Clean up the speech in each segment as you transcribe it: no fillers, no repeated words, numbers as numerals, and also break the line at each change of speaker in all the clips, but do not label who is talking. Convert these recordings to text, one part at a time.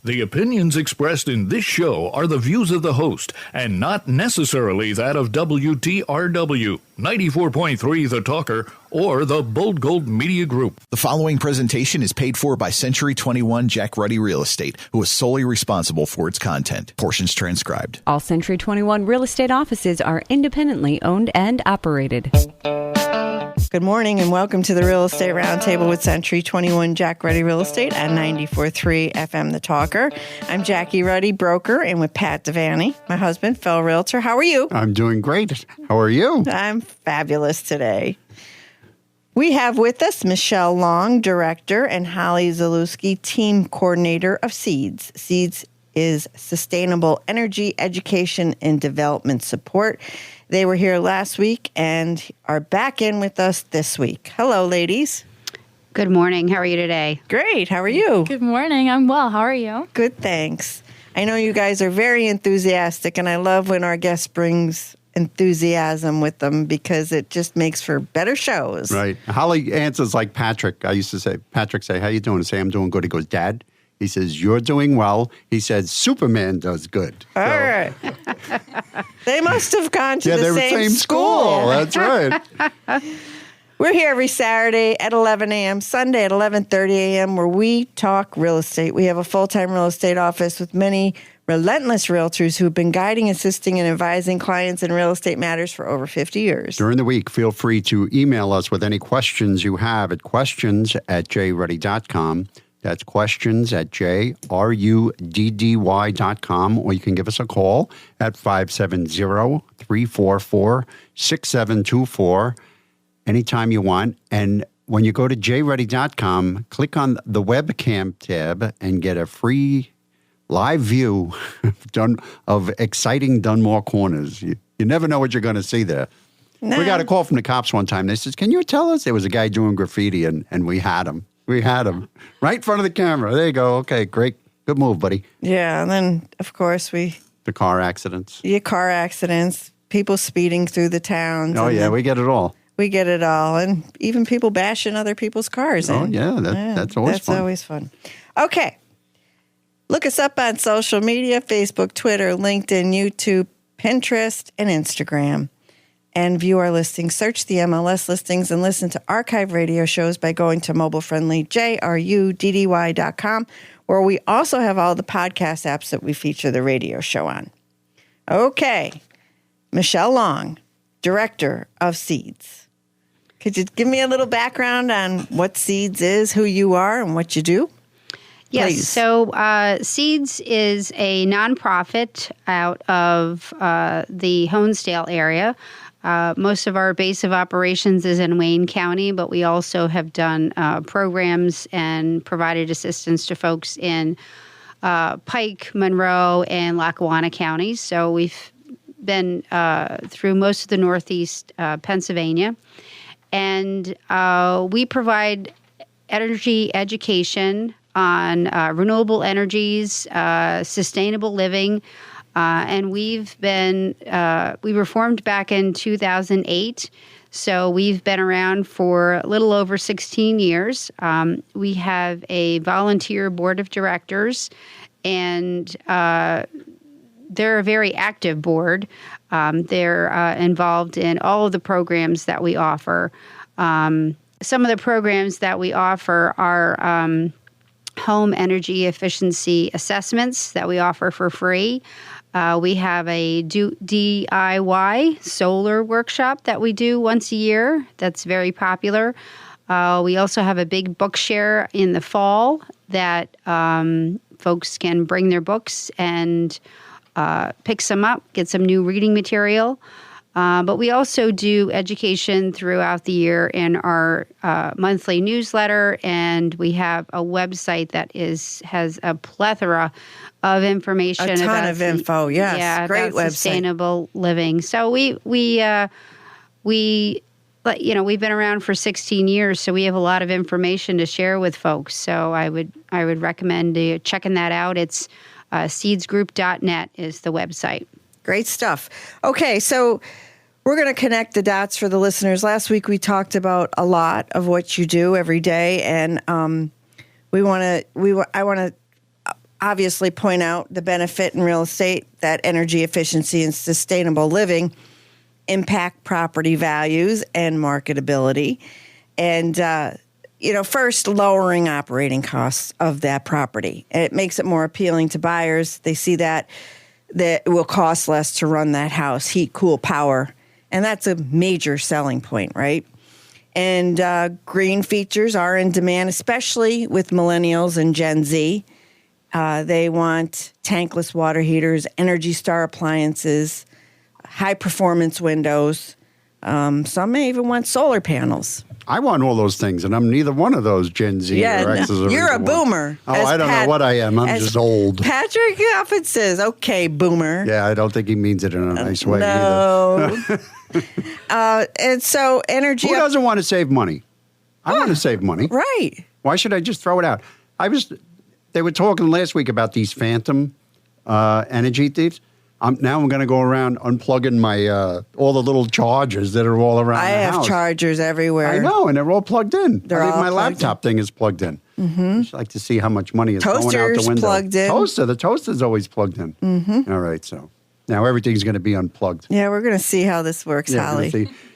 The opinions expressed in this show are the views of the host and not necessarily that of WTRW, 94.3 The Talker, or the Bold Gold Media Group.
The following presentation is paid for by Century 21 Jack Ruddy Real Estate, who is solely responsible for its content. Portions transcribed.
All Century 21 real estate offices are independently owned and operated.
Good morning and welcome to the Real Estate Roundtable with Century 21 Jack Ruddy Real Estate at 94.3 FM The Talker. I'm Jackie Ruddy, broker, and with Pat Devaney, my husband, fellow realtor. How are you?
I'm doing great. How are you?
I'm fabulous today. We have with us Michelle Long, director, and Holly Zalewski, team coordinator of SEEDS. SEEDS is Sustainable Energy Education and Development Support. They were here last week and are back in with us this week. Hello, ladies.
Good morning. How are you today?
Great. How are you?
Good morning. I'm well. How are you?
Good, thanks. I know you guys are very enthusiastic, and I love when our guest brings enthusiasm with them because it just makes for better shows.
Right. Holly answers like Patrick. I used to say, Patrick say, how you doing? I say, I'm doing good. He goes, Dad. He says, you're doing well. He said, Superman does good.
All right. They must have gone to the same school.
That's right.
We're here every Saturday at 11 a.m., Sunday at 11:30 a.m., where we talk real estate. We have a full-time real estate office with many relentless realtors who've been guiding, assisting, and advising clients in real estate matters for over 50 years.
During the week, feel free to email us with any questions you have at questions@jruddy.com. That's questions@jruddy.com, or you can give us a call at 570-344-6724 anytime you want. And when you go to jruddy.com, click on the webcam tab and get a free live view of exciting Dunmore Corners. You never know what you're going to see there. No. We got a call from the cops one time. They said, can you tell us? There was a guy doing graffiti, and we had him. We had him right in front of the camera. There you go. Okay, great. Good move, buddy.
Yeah, and then, of course,
the car accidents.
Yeah, car accidents, people speeding through the towns.
Oh, yeah, we get it all.
We get it all. And even people bashing other people's cars.
Oh, yeah, that's always fun.
That's always fun. Okay. Look us up on social media, Facebook, Twitter, LinkedIn, YouTube, Pinterest, and Instagram. And view our listings. Search the MLS listings and listen to archive radio shows by going to mobile-friendly JRUDDY.com, where we also have all the podcast apps that we feature the radio show on. Okay. Michelle Long, director of SEEDS. Could you give me a little background on what SEEDS is, who you are, and what you do?
Yes.
Please.
So SEEDS is a nonprofit out of the Honesdale area. Most of our base of operations is in Wayne County, but we also have done programs and provided assistance to folks in Pike, Monroe, and Lackawanna counties. So we've been through most of the Northeast Pennsylvania. And we provide energy education on renewable energies, sustainable living. And we were formed back in 2008, so we've been around for a little over 16 years. We have a volunteer board of directors, and they're a very active board. They're involved in all of the programs that we offer. Some of the programs that we offer are home energy efficiency assessments that we offer for free. We have a DIY solar workshop that we do once a year. That's very popular. We also have a big book share in the fall that folks can bring their books and pick some up, get some new reading material. But we also do education throughout the year in our monthly newsletter, and we have a website that has a plethora of information.
A ton of info, yes.
Yeah,
great
about
website. Sustainable
living. So we've been around for 16 years, so we have a lot of information to share with folks. So I would recommend checking that out. It's seedsgroup.net is the website.
Great stuff. Okay, so we're going to connect the dots for the listeners. Last week we talked about a lot of what you do every day, and I want to obviously point out the benefit in real estate that energy efficiency and sustainable living impact property values and marketability. And, first, lowering operating costs of that property. It makes it more appealing to buyers. They see that it will cost less to run that house, heat, cool, power. And that's a major selling point, right? And green features are in demand, especially with millennials and Gen Z. They want tankless water heaters, Energy Star appliances, high-performance windows. Some may even want solar panels.
I want all those things, and I'm neither one of those Gen Z or X's. Or
you're a boomer.
Oh, I don't know what I am. I'm just old.
Patrick often says, okay, boomer.
Yeah, I don't think he means it in a nice way
either. And so energy...
Who doesn't want to save money? I want to save money.
Right.
Why should I just throw it out? They were talking last week about these phantom energy thieves. Now I'm going to go around unplugging my all the little chargers that are all around the house.
I have chargers everywhere.
I know, and they're all plugged in. My
laptop
thing is plugged in. Mm-hmm. I'd like to see how much money is going out the window.
Plugged in.
The toaster's always plugged in.
Mm-hmm.
All right, so now everything's going to be unplugged.
Yeah, we're going to see how this works, Holly.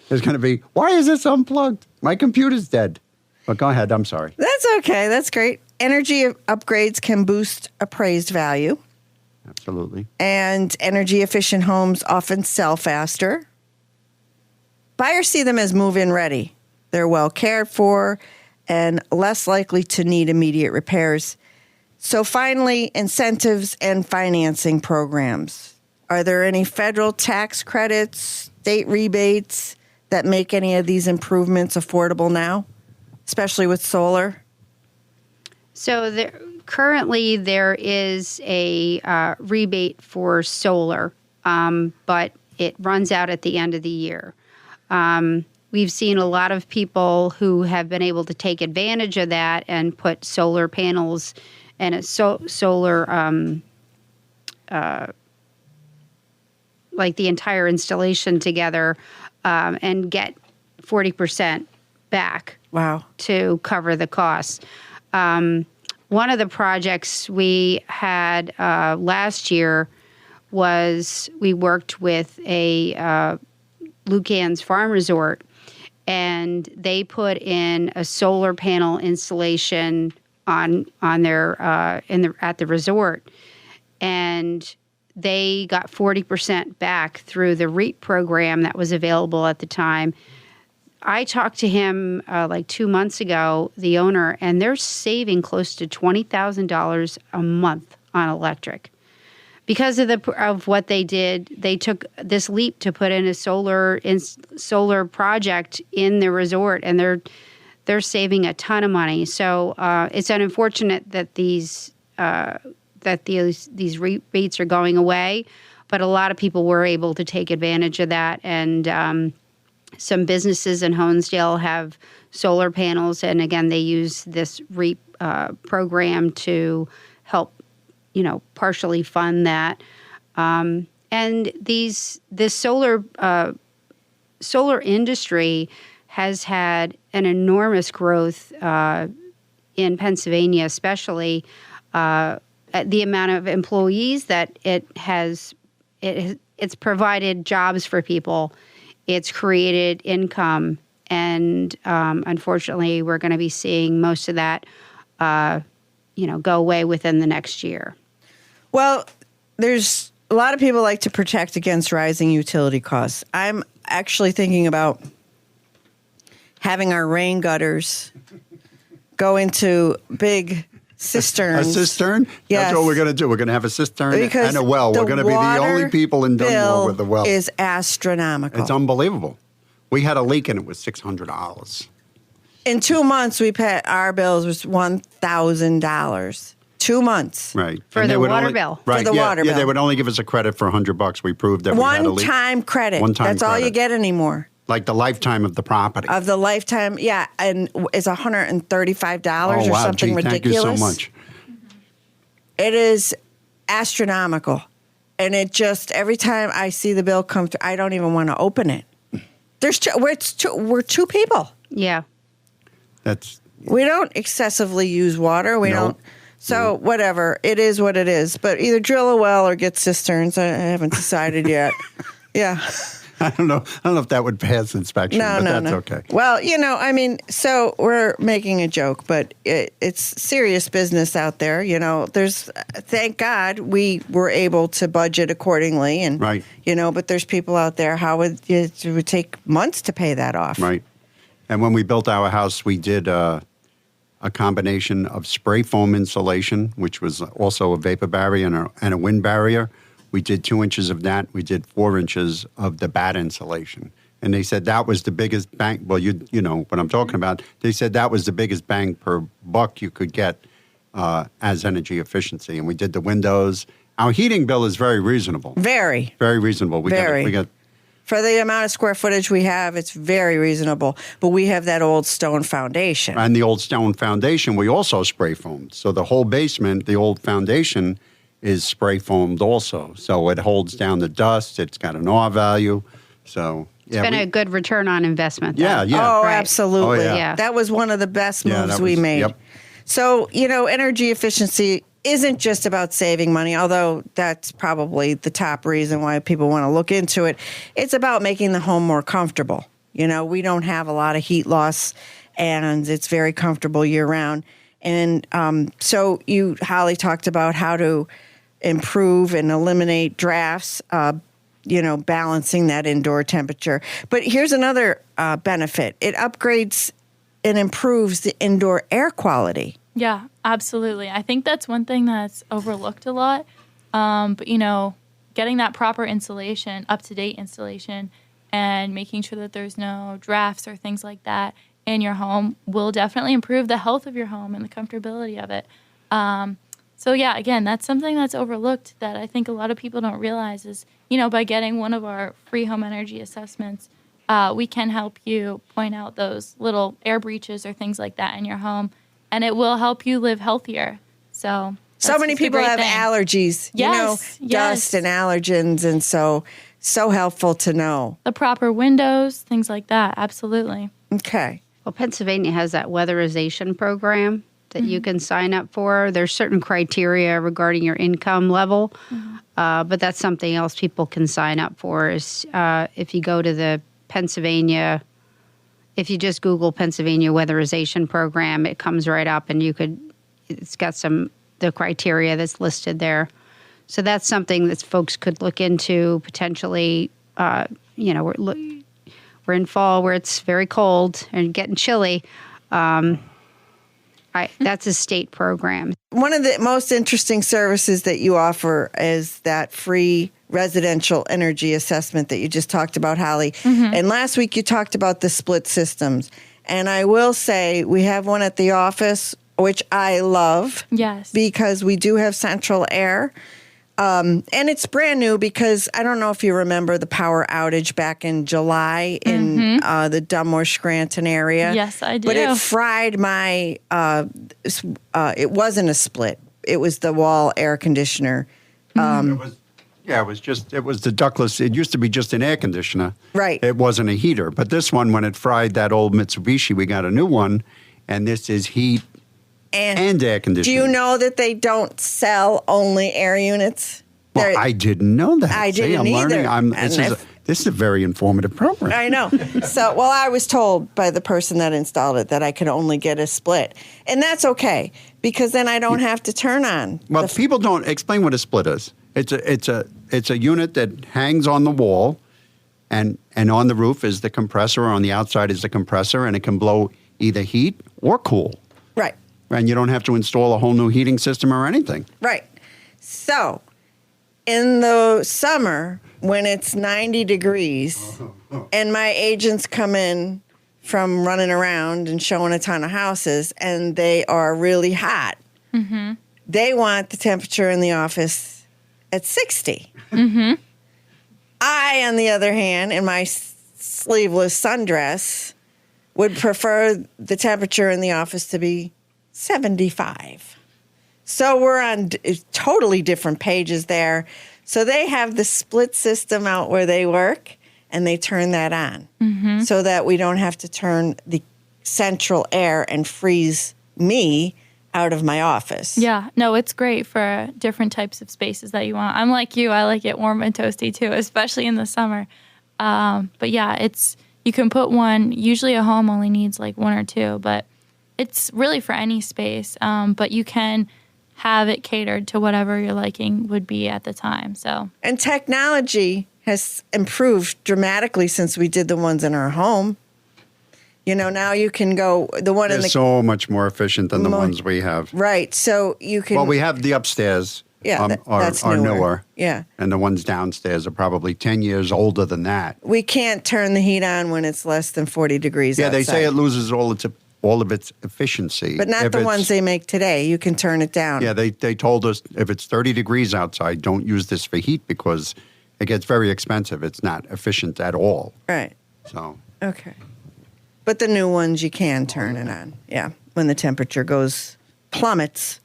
There's going to be, why is this unplugged? My computer's dead. But go ahead, I'm sorry.
That's okay. That's great. Energy upgrades can boost appraised value.
Absolutely.
And energy-efficient homes often sell faster. Buyers see them as move-in ready. They're well cared for and less likely to need immediate repairs. So finally, incentives and financing programs. Are there any federal tax credits, state rebates that make any of these improvements affordable now, especially with solar?
So currently there is a rebate for solar, but it runs out at the end of the year. We've seen a lot of people who have been able to take advantage of that and put solar panels and a solar, like the entire installation together, and get 40% back.
Wow.
To cover the costs. One of the projects we had last year was we worked with a Lucan's Farm Resort, and they put in a solar panel installation on their at the resort, and they got 40% back through the REAP program that was available at the time. I talked to him like 2 months ago, the owner, and they're saving close to $20,000 a month on electric. Because of what they did, they took this leap to put in a solar project in the resort, and they're saving a ton of money. So it's unfortunate that these rebates are going away, but a lot of people were able to take advantage of that, and some businesses in Honesdale have solar panels, and again, they use this REAP program to help, partially fund that. And this solar industry has had an enormous growth in Pennsylvania, especially the amount of employees that it's provided jobs for people. It's created income, and unfortunately, we're going to be seeing most of that, go away within the next year.
Well, there's a lot of people like to protect against rising utility costs. I'm actually thinking about having our rain gutters go into big cisterns.
A cistern?
Yes.
That's what we're going to do. We're going to have a cistern
because
and a well. We're going to be the only people in Dunmore with a well.
Is astronomical.
It's unbelievable. We had a leak and it was $600.
In 2 months, our bills was $1,000. 2 months.
Right.
For the water bill.
Right.
For the water bill.
Yeah, they would only give us a credit for $100. We proved that we had a leak.
One-time credit. That's all you get anymore.
Like the lifetime of the property.
Of the lifetime, yeah. And it's $135 or something ridiculous.
Thank you so much.
It is astronomical. And it just, every time I see the bill come through, I don't even want to open it. We're two people.
Yeah.
We don't excessively use water. We don't. So whatever, it is what it is. But either drill a well or get cisterns. I haven't decided yet. Yeah.
I don't know if that would pass inspection, but that's okay.
Well, so we're making a joke, but it's serious business out there. Thank God we were able to budget accordingly. And,
right.
But there's people out there, it would take months to pay that off.
Right. And when we built our house, we did a combination of spray foam insulation, which was also a vapor barrier and a wind barrier. We did 2 inches of that. We did 4 inches of the bat insulation. And they said that was the biggest bang. Well, you know what I'm talking about. They said that was the biggest bang per buck you could get as energy efficiency. And we did the windows. Our heating bill is very reasonable. Very. Very reasonable. We got
for the amount of square footage we have, it's very reasonable. But we have that old stone foundation.
And the old stone foundation, we also spray foamed. So the whole basement, the old foundation, is spray foamed also. So it holds down the dust. It's got an R value. So
it's been a good return on investment. Though.
Yeah.
Oh,
right.
Absolutely.
Oh, yeah.
That was one of the best moves we made.
Yep.
So, energy efficiency isn't just about saving money, although that's probably the top reason why people want to look into it. It's about making the home more comfortable. We don't have a lot of heat loss, and it's very comfortable year round. And so Holly talked about how to improve and eliminate drafts, balancing that indoor temperature. But here's another benefit. It upgrades and improves the indoor air quality.
Yeah, absolutely. I think that's one thing that's overlooked a lot. But, getting that proper insulation, up-to-date insulation, and making sure that there's no drafts or things like that in your home will definitely improve the health of your home and the comfortability of it. So, yeah, again, that's something that's overlooked that I think a lot of people don't realize is, by getting one of our free home energy assessments, we can help you point out those little air breaches or things like that in your home, and it will help you live healthier. So
many people have allergies, dust and allergens, and so helpful to know.
The proper windows, things like that, absolutely.
Okay.
Well, Pennsylvania has that weatherization program that you can sign up for. There's certain criteria regarding your income level, but that's something else people can sign up for is if you go to the Pennsylvania, if you just Google Pennsylvania weatherization program, it comes right up and it's got the criteria that's listed there. So that's something that folks could look into potentially. We're in fall where it's very cold and getting chilly. That's a state program.
One of the most interesting services that you offer is that free residential energy assessment that you just talked about, Holly. And last week you talked about the split systems. And I will say we have one at the office, which I love. Yes. Because we do have central air. And it's brand new because I don't know if you remember the power outage back in July in the Dunmore-Scranton area.
Yes, I do.
But it fried my, it wasn't a split. It was the wall air conditioner.
It was the ductless. It used to be just an air conditioner.
Right.
It wasn't a heater. But this one, when it fried that old Mitsubishi, we got a new one. And this is heat and air conditioning.
Do you know that they don't sell only air units?
Well, I didn't know that.
I didn't either.
This is a very informative program.
I know. So, I was told by the person that installed it that I could only get a split. And that's okay, because then I don't have to turn on.
Well, people don't explain what a split is. It's a unit that hangs on the wall, and on the roof is the compressor, or on the outside is the compressor, and it can blow either heat or cool.
Right.
And you don't have to install a whole new heating system or anything.
Right. So, in the summer, when it's 90 degrees, and my agents come in from running around and showing a ton of houses, and they are really hot, they want the temperature in the office at 60. I, on the other hand, in my sleeveless sundress, would prefer the temperature in the office to be 75. So we're on totally different pages there. So they have the split system out where they work, and they turn that on so that we don't have to turn the central air and freeze me out of my office.
Yeah, no, it's great for different types of spaces that you want. I'm like you, I like it warm and toasty too, especially in the summer. But yeah, you can put one, usually a home only needs like one or two, but it's really for any space. But you can have it catered to whatever your liking would be at the time. So,
and technology has improved dramatically since we did the ones in our home. Now you can go the one
They're
in the
so much more efficient than the ones we have.
right. So you can.
Well, we have the upstairs.
Yeah, that's
are
newer.
newer.
Yeah,
and the ones downstairs are probably 10 years older than that.
we can't turn the heat on when it's less than 40 degrees.
Yeah, they say
outside.
it loses all of its efficiency.
But not
If
the
it's-
ones they make today. You can turn it down.
Yeah, they told us if it's 30 degrees outside, don't use this for heat because it gets very expensive. It's not efficient at all.
Right.
So
Okay. But the new ones you can turn it on. Yeah, when the temperature plummets.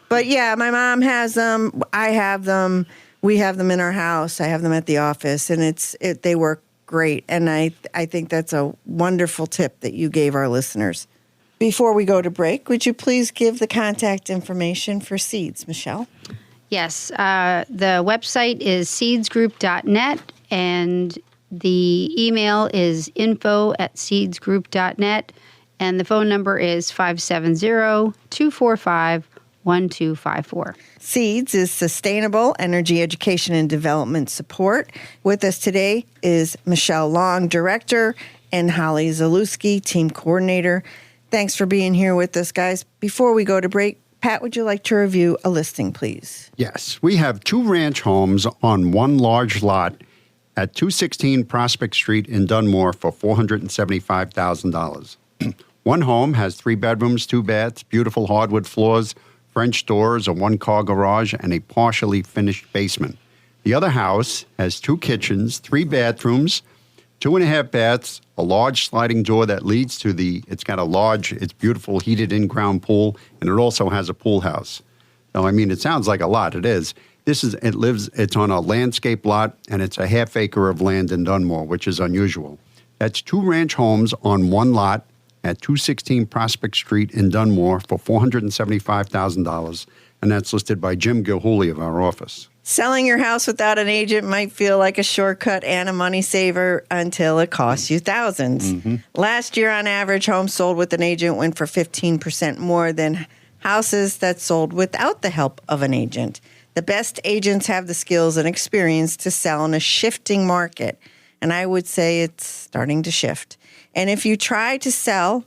But yeah, my mom has them. I have them. We have them in our house. I have them at the office, and they work great. And I think that's a wonderful tip that you gave our listeners. Before we go to break, would you please give the contact information for Seeds, Michelle?
Yes, the website is seedsgroup.net, and the email is info@seedsgroup.net, and the phone number is 570-245-1254.
Seeds is sustainable energy education and development support. With us today is Michelle Long, director, and Holly Zalewski, team coordinator. Thanks for being here with us, guys. Before we go to break, Pat, would you like to review a listing, please?
yes, we have 2 ranch homes on one large lot at 216 Prospect Street in Dunmore for $475,000. One home has 3 bedrooms, 2 baths, beautiful hardwood floors, French doors, a 1-car garage, and a partially finished basement. The other house has 2 kitchens, 3 bathrooms, 2.5 baths, a large sliding door that leads to it's beautiful heated in-ground pool, and it also has a pool house. So, it sounds like a lot. It is. It's on a landscape lot, and it's a half acre of land in Dunmore, which is unusual. That's 2 ranch homes on one lot at 216 Prospect Street in Dunmore for $475,000, and that's listed by Jim Gilhooly of our office.
Selling your house without an agent might feel like a shortcut and a money saver until it costs you thousands. Mm-hmm. Last year, on average, homes sold with an agent went for 15% more than houses that sold without the help of an agent. The best agents have the skills and experience to sell in a shifting market, and I would say it's starting to shift. And if you try to sell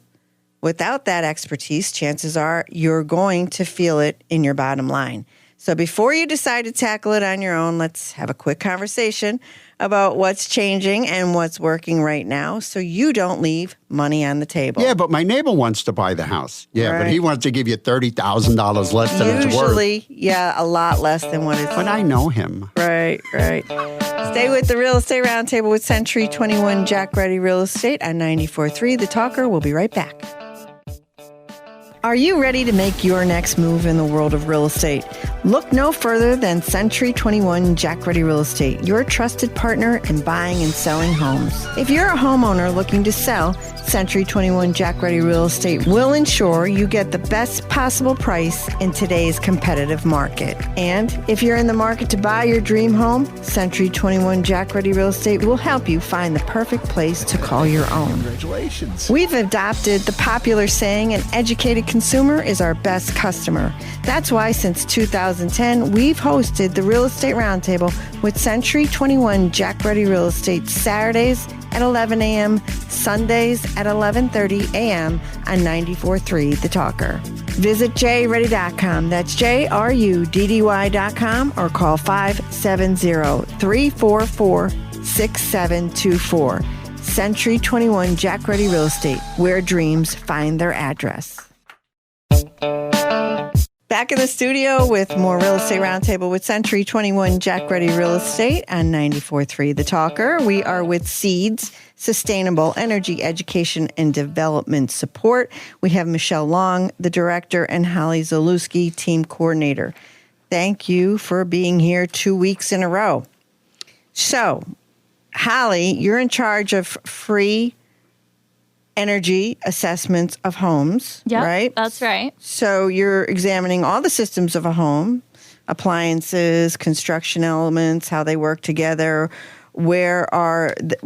without that expertise, chances are you're going to feel it in your bottom line. So before you decide to tackle it on your own, let's have a quick conversation about what's changing and what's working right now so you don't leave money on the table.
Yeah, but my neighbor wants to buy the house. Yeah,
Right.
but he wants to give you $30,000 less than it's worth.
Usually, yeah, a lot less than what it's
But I know him.
Right. Stay with the Real Estate Roundtable with Century 21 Jack Ready Real Estate on 94.3 The Talker. We'll be right back. Are you ready to make your next move in the world of real estate? Look no further than Century 21 Jack Ready Real Estate, your trusted partner in buying and selling homes. If you're a homeowner looking to sell, Century 21 Jack Ready Real Estate will ensure you get the best possible price in today's competitive market. And if you're in the market to buy your dream home, Century 21 Jack Ready Real Estate will help you find the perfect place to call your own.
Congratulations.
We've adopted the popular saying, an educated consumer is our best customer. That's why since 2010, we've hosted the Real Estate Roundtable with Century 21 Jack Ready Real Estate Saturdays at 11 a.m., Sundays at 11:30 a.m. on 94.3 The Talker. Visit jready.com. That's JRUDDY.com or call 570-344-6724. Century 21 Jack Ready Real Estate, where dreams find their address. Back in the studio with more Real Estate Roundtable with Century 21 Jack Ready Real Estate on 94.3 The Talker. We are with Seeds, Sustainable Energy Education and Development Support. We have Michelle Long, the director, and Holly Zalewski, team coordinator. Thank you for being here 2 weeks in a row. So, Holly, you're in charge of free energy assessments of homes,
Yep,
right?
that's right.
So you're examining all the systems of a home, appliances, construction elements, how they work together, where the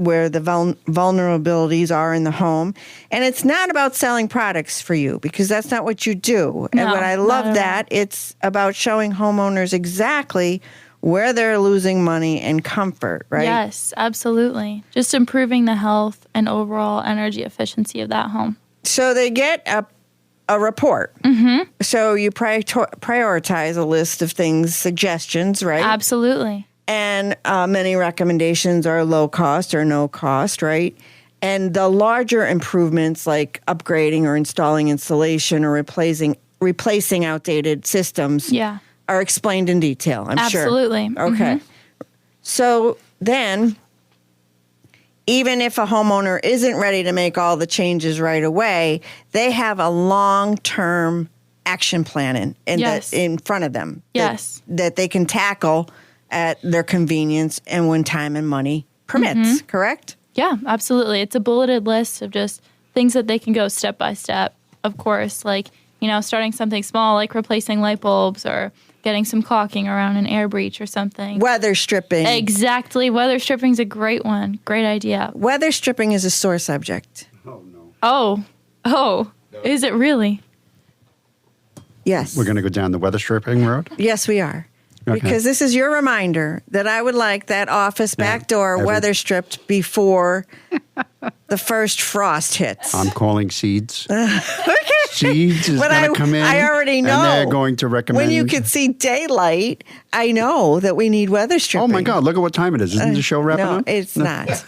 vulnerabilities are in the home. And it's not about selling products for you, because that's not what you do. And
No,
what I
not
love
at
that, it's about showing homeowners exactly where they're losing money and comfort, right?
Yes, absolutely. Just improving the health and overall energy efficiency of that home.
So they get a report. Mm-hmm. So you prioritize a list of things, suggestions, right?
Absolutely.
And many recommendations are low cost or no cost, right? And the larger improvements like upgrading or installing insulation or replacing outdated systems are explained in detail, I'm sure.
Absolutely.
Okay.
Mm-hmm.
So then, even if a homeowner isn't ready to make all the changes right away, they have a long-term action plan in front of them that they can tackle at their convenience and when time and money permits, correct?
Yeah, absolutely. It's a bulleted list of just things that they can go step by step, of course, like, starting something small like replacing light bulbs or getting some caulking around an air breach or something.
Weather stripping.
Exactly. Weather stripping is a great one. Great idea.
Weather stripping is a sore subject.
Oh, no.
Oh, is it really?
Yes.
We're going to go down the weather stripping road?
Yes, we are.
Okay.
Because this is your reminder that I would like that office back door weather stripped before the first frost hits.
I'm calling Seeds. Seeds is
But
going to come in.
I already know.
And they're going to recommend.
When you can see daylight, I know that we need weather stripping.
Oh, my God. Look at what time it is. Isn't the show wrapping
no,
up?
It's not.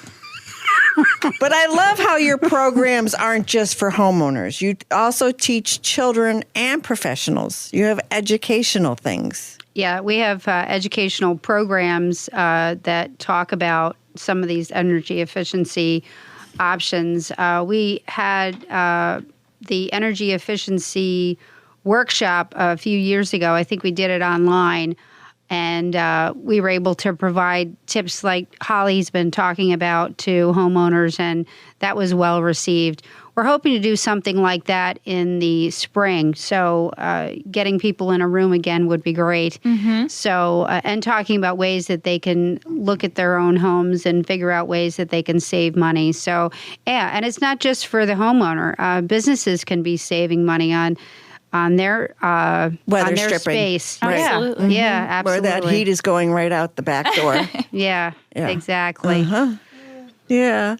But I love how your programs aren't just for homeowners. You also teach children and professionals. You have educational things.
Yeah, we have educational programs that talk about some of these energy efficiency options. We had the energy efficiency workshop a few years ago. I think we did it online. And we were able to provide tips like Holly's been talking about to homeowners, and that was well received. We're hoping to do something like that in the spring. So getting people in a room again would be great. Mm-hmm. So, and talking about ways that they can look at their own homes and figure out ways that they can save money. So, yeah, and it's not just for the homeowner. Businesses can be saving money on their
weather
stripping space.
Right.
Absolutely.
Mm-hmm. Yeah, absolutely.
Where that heat is going right out the back door.
yeah, exactly.
Uh-huh. Yeah.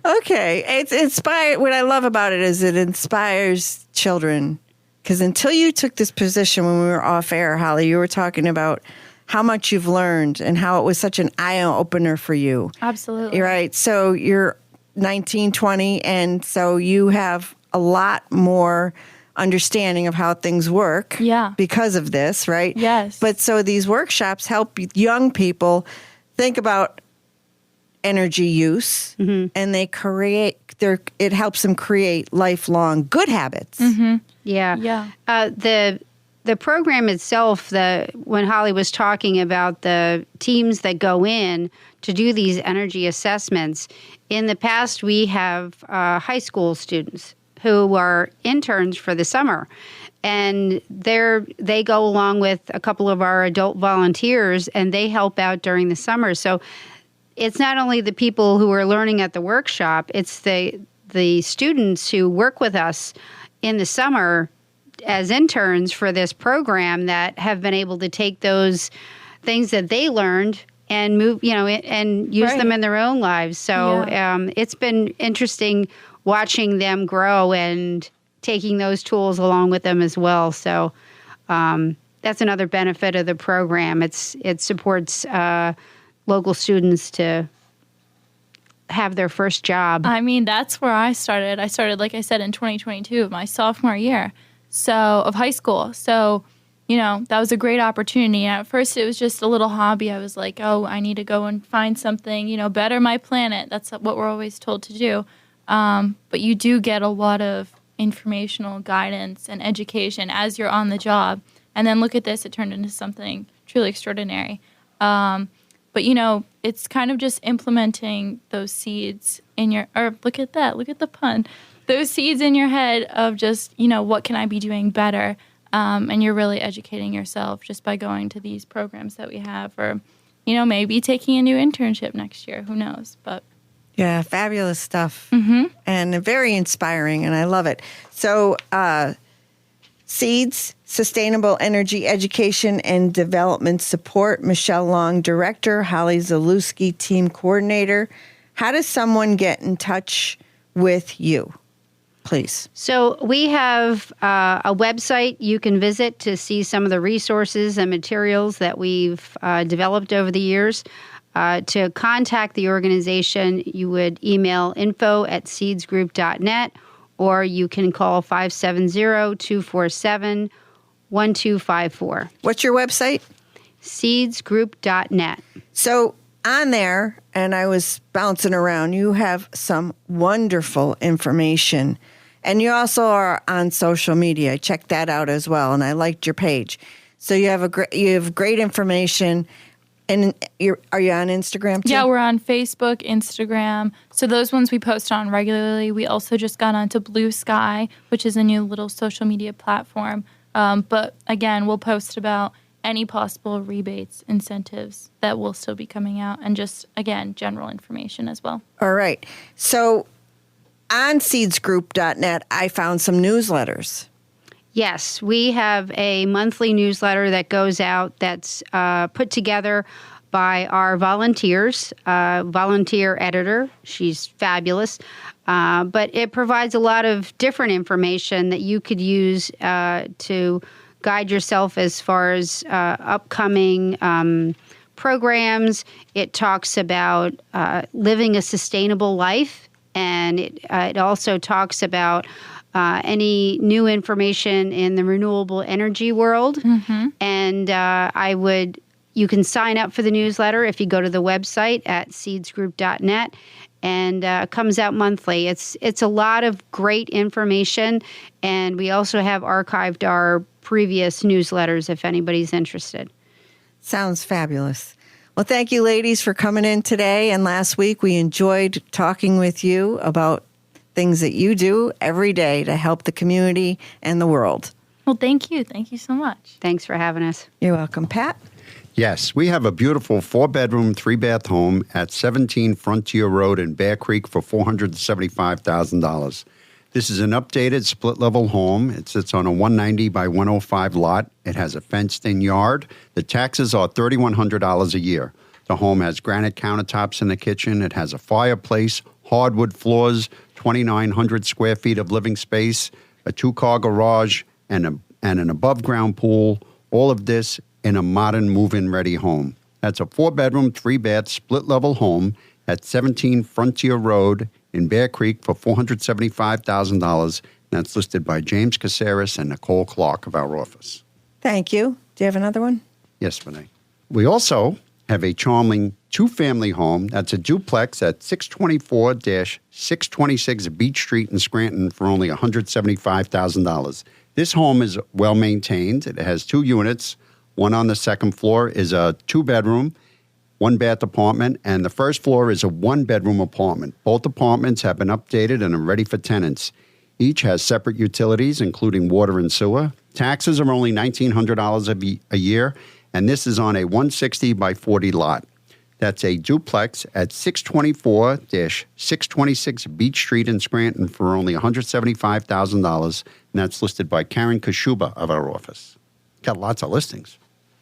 Okay. It's inspired. What I love about it is it inspires children. Because until you took this position when we were off air, Holly, you were talking about how much you've learned and how it was such an eye-opener for you.
Absolutely.
Right. So you're 19, 20, and so you have a lot more understanding of how things work because of this, right?
Yes.
But so these workshops help young people think about energy use, and they it helps them create lifelong good habits.
Mm-hmm.
Yeah. The program itself, when Holly was talking about the teams that go in to do these energy assessments, in the past we have high school students who are interns for the summer. And they go along with a couple of our adult volunteers, and they help out during the summer. So it's not only the people who are learning at the workshop, it's the students who work with us in the summer as interns for this program that have been able to take those things that they learned and move, and use them in their own lives. So it's been interesting watching them grow and taking those tools along with them as well. So that's another benefit of the program. It supports local students to have their first job.
I mean, that's where I started. I started, like I said, in 2022, my sophomore year of high school. So, that was a great opportunity. And at first, it was just a little hobby. I was like, oh, I need to go and find something, better my planet. That's what we're always told to do. But you do get a lot of informational guidance and education as you're on the job. And then look at this, it turned into something truly extraordinary. But, it's kind of just implementing those seeds in look at that, look at the pun, those seeds in your head of just, what can I be doing better? And you're really educating yourself just by going to these programs that we have, or, maybe taking a new internship next year. Who knows? But
yeah, fabulous stuff. Mm-hmm. And very inspiring, and I love it. So, Seeds, Sustainable Energy Education and Development Support, Michelle Long, Director, Holly Zalewski, Team Coordinator. How does someone get in touch with you, please? So
we have a website you can visit to see some of the resources and materials that we've developed over the years. To contact the organization, you would email info@seedsgroup.net, or you can call 570-247-1254.
What's your website?
Seedsgroup.net.
So on there, and I was bouncing around, you have some wonderful information. And you also are on social media. I checked that out as well, and I liked your page. So you have great information. And are you on Instagram too?
Yeah, we're on Facebook, Instagram. So those ones we post on regularly. We also just got onto Blue Sky, which is a new little social media platform. But again, we'll post about any possible rebates, incentives that will still be coming out, and just, again, general information as well.
All right. So on seedsgroup.net, I found some newsletters.
Yes, we have a monthly newsletter that goes out that's put together by our volunteers, volunteer editor. She's fabulous. But it provides a lot of different information that you could use to guide yourself as far as upcoming programs. It talks about living a sustainable life, and it also talks about any new information in the renewable energy world. Mm-hmm. And you can sign up for the newsletter if you go to the website at seedsgroup.net, and it comes out monthly. It's a lot of great information, and we also have archived our previous newsletters if anybody's interested.
Sounds fabulous. Well, thank you, ladies, for coming in today. And last week, we enjoyed talking with you about things that you do every day to help the community and the world.
Well, thank you. Thank you so much.
Thanks for having us.
You're welcome. Pat?
Yes, we have a beautiful 4-bedroom, 3-bath home at 17 Frontier Road in Bear Creek for $475,000. This is an updated split-level home. It sits on a 190 by 105 lot. It has a fenced-in yard. The taxes are $3,100 a year. The home has granite countertops in the kitchen. It has a fireplace, hardwood floors, 2,900 square feet of living space, a 2-car garage, and an above-ground pool. All of this in a modern move-in ready home. That's a 4-bedroom, 3-bath, split-level home at 17 Frontier Road in Bear Creek for $475,000. That's listed by James Caceres and Nicole Clark of our office.
Thank you. Do you have another one?
Yes, Renee. We also have a charming 2-family home that's a duplex at 624-626 Beach Street in Scranton for only $175,000. This home is well maintained. It has 2 units. One on the second floor is a 2-bedroom, 1-bath apartment, and the first floor is a 1-bedroom apartment. Both apartments have been updated and are ready for tenants. Each has separate utilities, including water and sewer. Taxes are only $1,900 a year, and this is on a 160 by 40 lot. That's a duplex at 624-626 Beach Street in Scranton for only $175,000, and that's listed by Karen Kashuba of our office. Got lots of listings.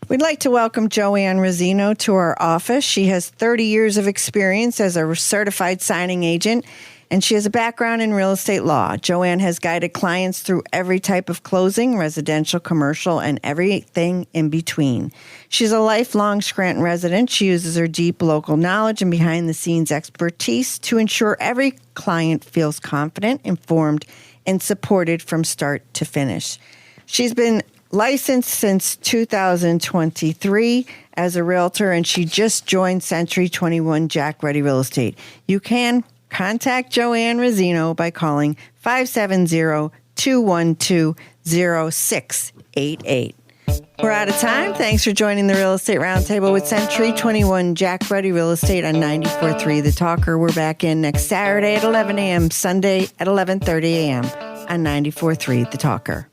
We'd like to welcome Joanne Rosino to our office. She has 30 years of experience as a certified signing agent, and she has a background in real estate law. Joanne has guided clients through every type of closing, residential, commercial, and everything in between. She's a lifelong Scranton resident. She uses her deep local knowledge and behind-the-scenes expertise to ensure every client feels confident, informed, and supported from start to finish. She's been licensed since 2023 as a realtor, and she just joined Century 21 Jack Ready Real Estate. You can contact Joanne Rosino by calling 570-212-0688. We're out of time. Thanks for joining the Real Estate Roundtable with Century 21 Jack Ruddy Real Estate on 94.3 The Talker. We're back in next Saturday at 11 a.m., Sunday at 11:30 a.m. on 94.3 The Talker.